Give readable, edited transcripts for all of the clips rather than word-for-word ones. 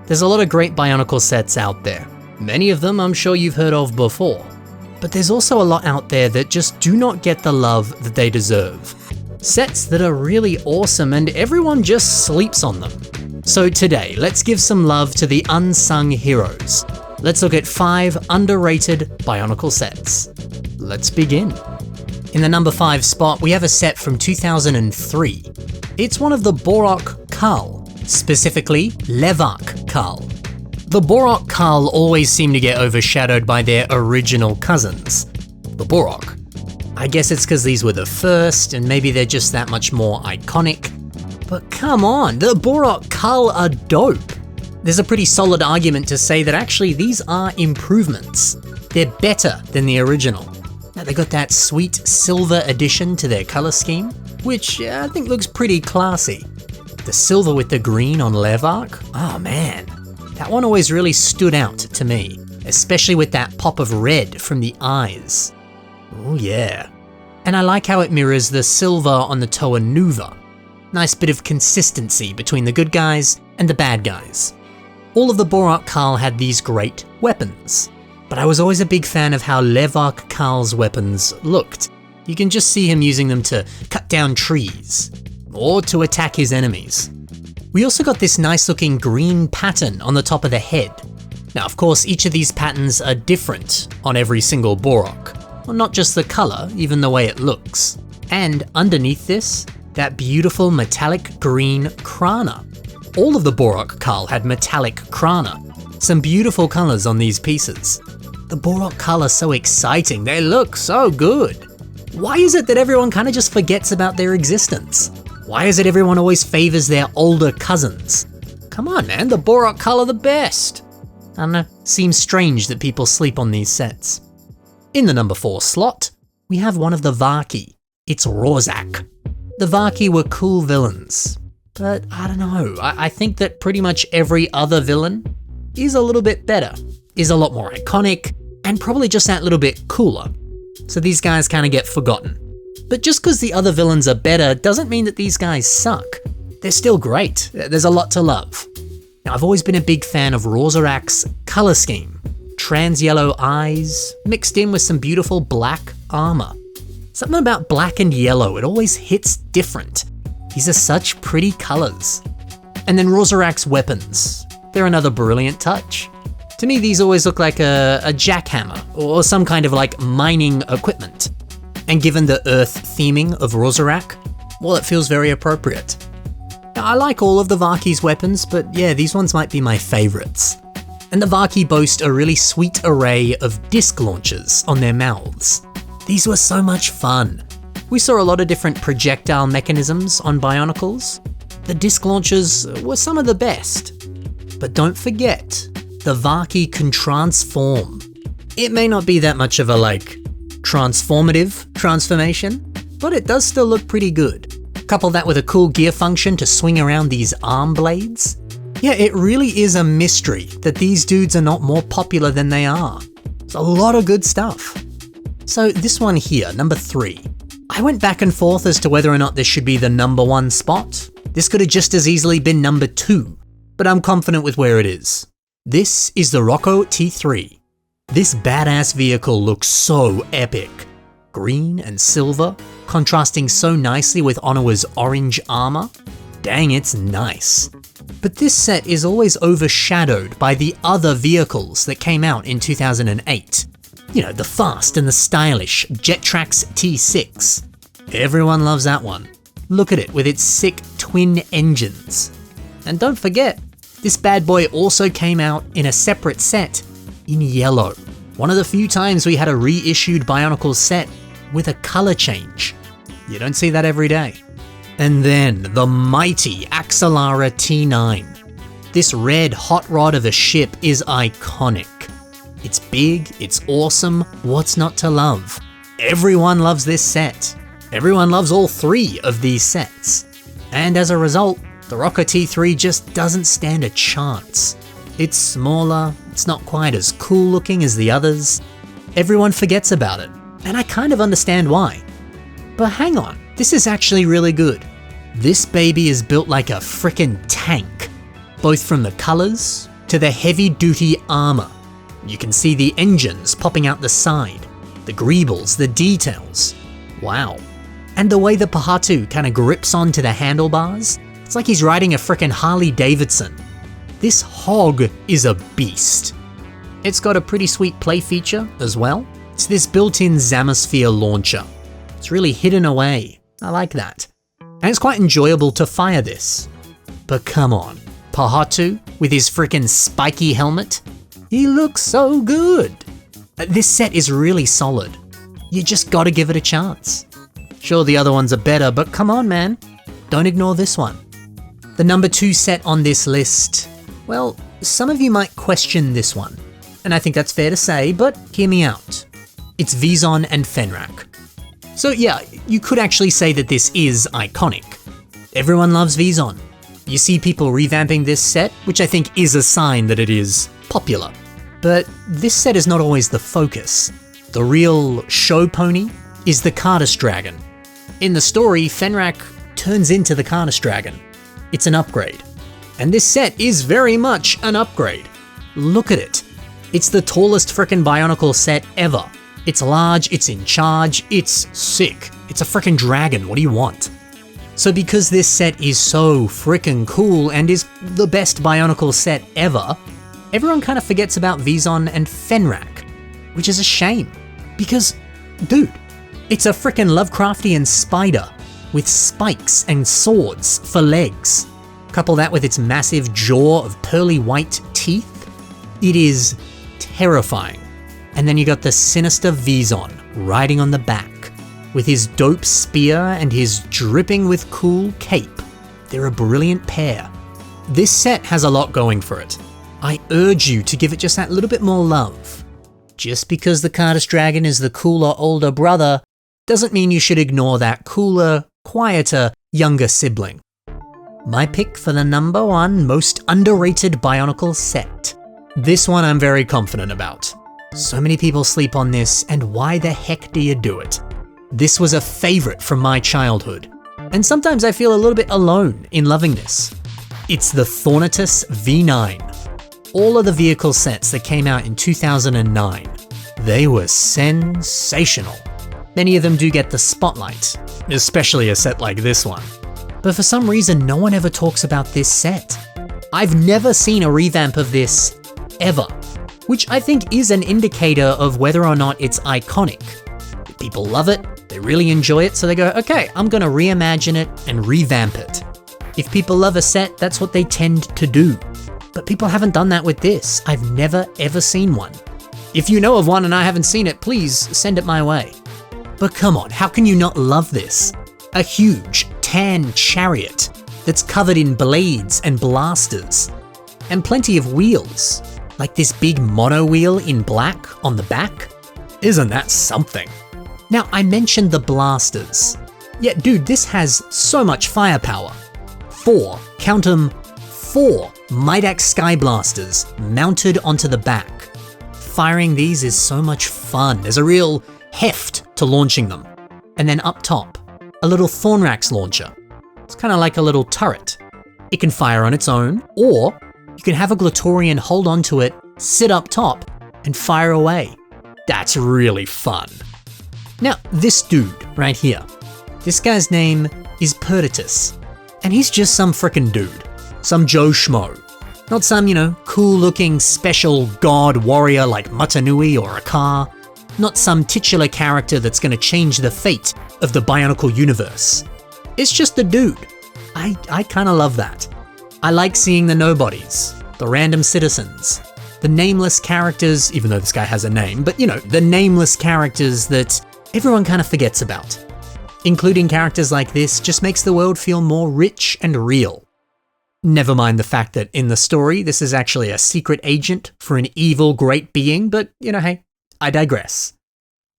There's a lot of great Bionicle sets out there. Many of them I'm sure you've heard of before. But there's also a lot out there that just do not get the love that they deserve. Sets that are really awesome and everyone just sleeps on them. So today, let's give some love to the unsung heroes. Let's look at 5 underrated Bionicle sets. Let's begin. In the number 5 spot, we have a set from 2003. It's one of the Rockoh, specifically Lehvak-Kal. The Rockoh always seem to get overshadowed by their original cousins, the Rorzarak. I guess it's because these were the first and maybe they're just that much more iconic. But come on, the Rockoh are dope. There's a pretty solid argument to say that actually these are improvements. They're better than the original. Now they got that sweet silver addition to their color scheme, which I think looks pretty classy. The silver with the green on Lehvak, oh man, that one always really stood out to me, especially with that pop of red from the eyes. Oh yeah. And I like how it mirrors the silver on the Toa Nuva. Nice bit of consistency between the good guys and the bad guys. All of the Rockoh had these great weapons, but I was always a big fan of how Lehvak-Kal's weapons looked. You can just see him using them to cut down trees, or to attack his enemies. We also got this nice looking green pattern on the top of the head. Now of course each of these patterns are different on every single Rockoh. Well, not just the color, even the way it looks. And underneath this, that beautiful metallic green Krana. All of the Rockoh had metallic Krana. Some beautiful colors on these pieces. The Rockoh are so exciting, they look so good. Why is it that everyone kind of just forgets about their existence? Why is it everyone always favors their older cousins? Come on man, the Rockoh are the best. I don't know, seems strange that people sleep on these sets. In the number 4 slot, we have one of the Vaki. It's Rorzarak. The Vaki were cool villains, but I don't know, I think that pretty much every other villain is a little bit better, is a lot more iconic, and probably just that little bit cooler. So these guys kind of get forgotten. But just because the other villains are better doesn't mean that these guys suck. They're still great, there's a lot to love. Now I've always been a big fan of Rorzarak's color scheme. Trans yellow eyes, mixed in with some beautiful black armor. Something about black and yellow, it always hits different. These are such pretty colors. And then Rorzarak's weapons. They're another brilliant touch. To me, these always look like a jackhammer or some kind of like mining equipment. And given the earth theming of Rorzarak, well, it feels very appropriate. Now, I like all of the Vaki's weapons, but yeah, these ones might be my favorites. And the Vaki boast a really sweet array of disc launchers on their mouths. These were so much fun. We saw a lot of different projectile mechanisms on Bionicles. The disc launchers were some of the best. But don't forget, the Vaki can transform. It may not be that much of a transformative transformation, but it does still look pretty good. Couple that with a cool gear function to swing around these arm blades. Yeah, it really is a mystery that these dudes are not more popular than they are. It's a lot of good stuff. So this one here, number 3. I went back and forth as to whether or not this should be the number 1 spot. This could have just as easily been number 2, but I'm confident with where it is. This is the Rockoh T3. This badass vehicle looks so epic. Green and silver, contrasting so nicely with Onawa's orange armor. Dang, it's nice. But this set is always overshadowed by the other vehicles that came out in 2008. You know, the fast and the stylish Jetrax T6. Everyone loves that one. Look at it with its sick twin engines. And don't forget, this bad boy also came out in a separate set in yellow. One of the few times we had a reissued Bionicle set with a color change. You don't see that every day. And then the mighty Axelara T9. This red hot rod of a ship is iconic. It's big, it's awesome, what's not to love? Everyone loves this set. Everyone loves all 3 of these sets. And as a result, the Rockoh T3 just doesn't stand a chance. It's smaller, it's not quite as cool looking as the others. Everyone forgets about it, and I kind of understand why. But hang on, this is actually really good. This baby is built like a frickin' tank, both from the colors to the heavy-duty armor. You can see the engines popping out the side, the greebles, the details. Wow. And the way the Pahatu kind of grips onto the handlebars, it's like he's riding a frickin' Harley Davidson. This hog is a beast. It's got a pretty sweet play feature as well. It's this built-in Zamasphere launcher. It's really hidden away. I like that. And it's quite enjoyable to fire this. But come on, Pahatu with his frickin' spiky helmet? He looks so good. This set is really solid. You just gotta give it a chance. Sure, the other ones are better, but come on, man. Don't ignore this one. The number 2 set on this list, well, some of you might question this one. And I think that's fair to say, but hear me out. It's Visorak and Fenrakk. So yeah, you could actually say that this is iconic. Everyone loves Visorak. You see people revamping this set, which I think is a sign that it is popular. But this set is not always the focus. The real show pony is the Kardas Dragon. In the story, Fenrakk turns into the Kardas Dragon. It's an upgrade. And this set is very much an upgrade. Look at it. It's the tallest frickin' Bionicle set ever. It's large, it's in charge, it's sick. It's a frickin' dragon, what do you want? So because this set is so frickin' cool and is the best Bionicle set ever, everyone kind of forgets about Visorak and Fenrakk, which is a shame. Because, dude, it's a frickin' Lovecraftian spider with spikes and swords for legs. Couple that with its massive jaw of pearly white teeth. It is terrifying. And then you got the sinister Visorak riding on the back with his dope spear and his dripping with cool cape. They're a brilliant pair. This set has a lot going for it. I urge you to give it just that little bit more love. Just because the Kardas Dragon is the cooler older brother doesn't mean you should ignore that cooler, quieter, younger sibling. My pick for the number 1 most underrated Bionicle set. This one I'm very confident about. So many people sleep on this, and why the heck do you do it? This was a favorite from my childhood, and sometimes I feel a little bit alone in loving this. It's the Thornatus V9. All of the vehicle sets that came out in 2009, they were sensational. Many of them do get the spotlight, especially a set like this one. But for some reason, no one ever talks about this set. I've never seen a revamp of this, ever. Which I think is an indicator of whether or not it's iconic. People love it, they really enjoy it, so they go, okay, I'm gonna reimagine it and revamp it. If people love a set, that's what they tend to do. But people haven't done that with this. I've never ever seen one. If you know of one and I haven't seen it, please send it my way. But come on, how can you not love this? A huge tan chariot that's covered in blades and blasters, and plenty of wheels. Like this big mono wheel in black on the back? Isn't that something? Now, I mentioned the blasters. Yeah, dude, this has so much firepower. 4, count 'em, 4 Midax Sky Blasters mounted onto the back. Firing these is so much fun. There's a real heft to launching them. And then up top, a little Thornax launcher. It's kind of like a little turret. It can fire on its own, or you can have a Glatorian hold onto it, sit up top, and fire away. That's really fun. Now, this dude right here, this guy's name is Perditus, and he's just some frickin' dude. Some Joe Schmo. Not some, cool-looking special god warrior like Mutanui or Akar. Not some titular character that's gonna change the fate of the Bionicle universe. It's just a dude. I kinda love that. I like seeing the nobodies, the random citizens, the nameless characters, even though this guy has a name, but the nameless characters that everyone kind of forgets about. Including characters like this just makes the world feel more rich and real. Never mind the fact that in the story, this is actually a secret agent for an evil great being, but hey, I digress.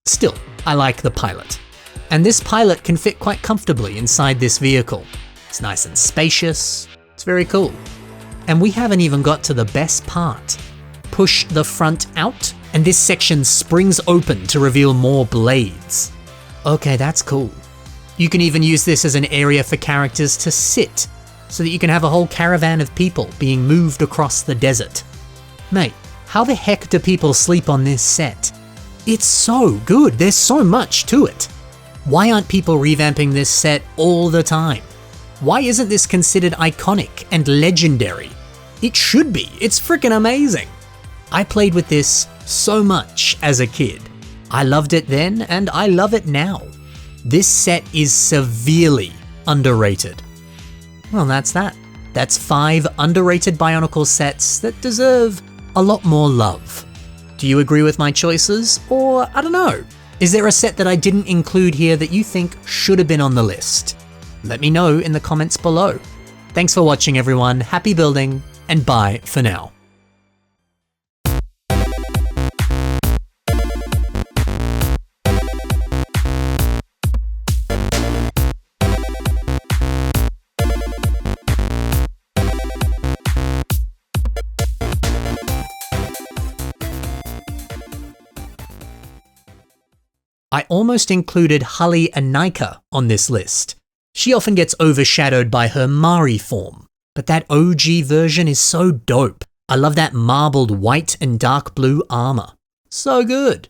Still, I like the pilot. And this pilot can fit quite comfortably inside this vehicle. It's nice and spacious. It's very cool. And we haven't even got to the best part. Push the front out, and this section springs open to reveal more blades. Okay, that's cool. You can even use this as an area for characters to sit, so that you can have a whole caravan of people being moved across the desert. Mate, how the heck do people sleep on this set? It's so good, there's so much to it. Why aren't people revamping this set all the time? Why isn't this considered iconic and legendary? It should be, it's freaking amazing. I played with this so much as a kid. I loved it then and I love it now. This set is severely underrated. Well, that's that. That's 5 underrated Bionicle sets that deserve a lot more love. Do you agree with my choices? Or, I don't know, is there a set that I didn't include here that you think should have been on the list? Let me know in the comments below. Thanks for watching everyone, happy building, and bye for now. I almost included Hully and Nika on this list. She often gets overshadowed by her Mari form, but that OG version is so dope. I love that marbled white and dark blue armor. So good.